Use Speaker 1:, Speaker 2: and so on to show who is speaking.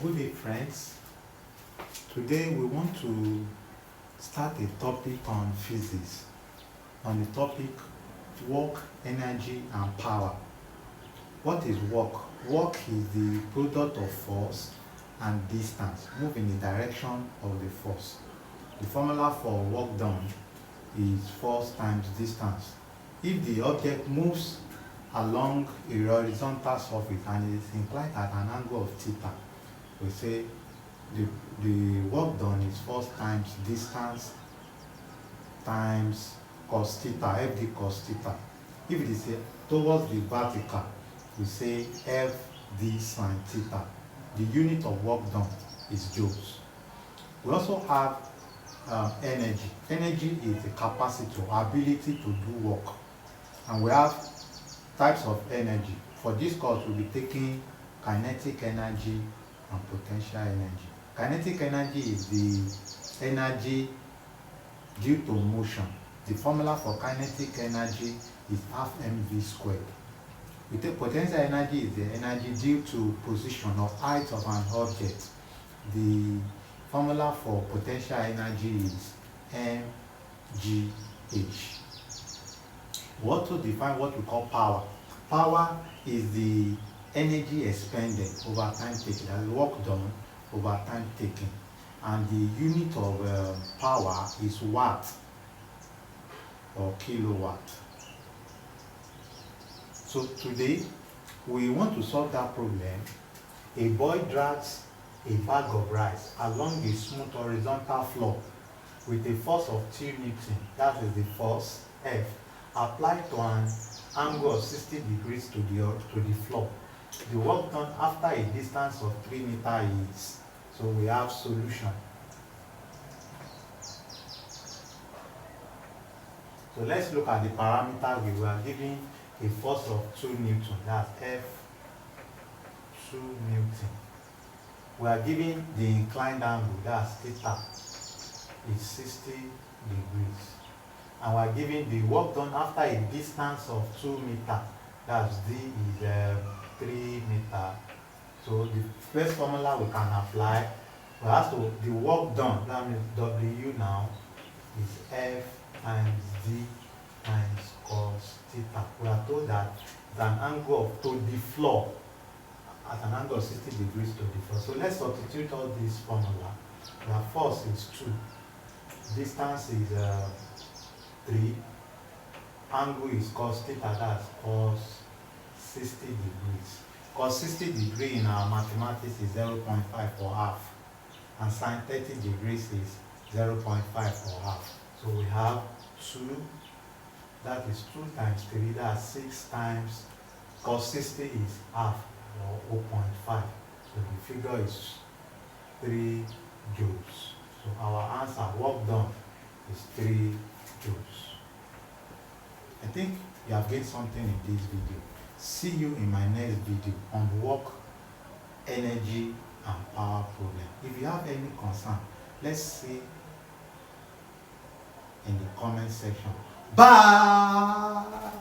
Speaker 1: Good day, friends. Today we want to start a topic on physics, on the topic work, energy and power. What is work? Work is the product of force and distance move in the direction of the force. The formula for work done is force times distance. If the object moves along a horizontal surface and is inclined at an angle of theta, we say the work done is force times distance times cos theta, FD cos theta. If it is towards the vertical, we say FD sin theta. The unit of work done is joules. We also have energy. Energy is the capacity or ability to do work. And we have types of energy. For this course, we'll be taking kinetic energy and potential energy. Kinetic energy is the energy due to motion. The formula for kinetic energy is half mv squared. We take potential energy is the energy due to position or height of an object. The formula for potential energy is mgh. We also define what we call power. Power is the energy expended over time taken, that is work done over time taken. And the unit of power is watt or kilowatt. So today we want to solve that problem. A boy drags a bag of rice along a smooth horizontal floor with a force of 2 Newton, that is the force F, applied to an angle of 60 degrees to the floor. The work done after a distance of 3 meters is, so we have solution. So let's look at the parameters. We are given a force of 2 Newton, that's F 2 Newton. We are given the inclined angle, that's theta, is 60 degrees. And we are given the work done after a distance of 2 meters, that's D is 3 meters. So the first formula we can apply, the work done, that means W now, is F times D times cos theta. We are told that it's an angle to the floor, at an angle of 60 degrees to the floor. So let's substitute all this formula. The force is 2, distance is 3, angle is cos theta, that's cos 60 degrees. Cos 60 degrees in our mathematics is 0.5 for half, and sin 30 degrees is 0.5 for half. So we have 2, that is 2 times 3, that's 6 times cos 60 is half, or 0.5. So the figure is 3 joules. So our answer, work done, is 3 joules. I think you have gained something in this video. See you in my next video on work, energy and power problem. If you have any concern, let's see in the comment section. Bye.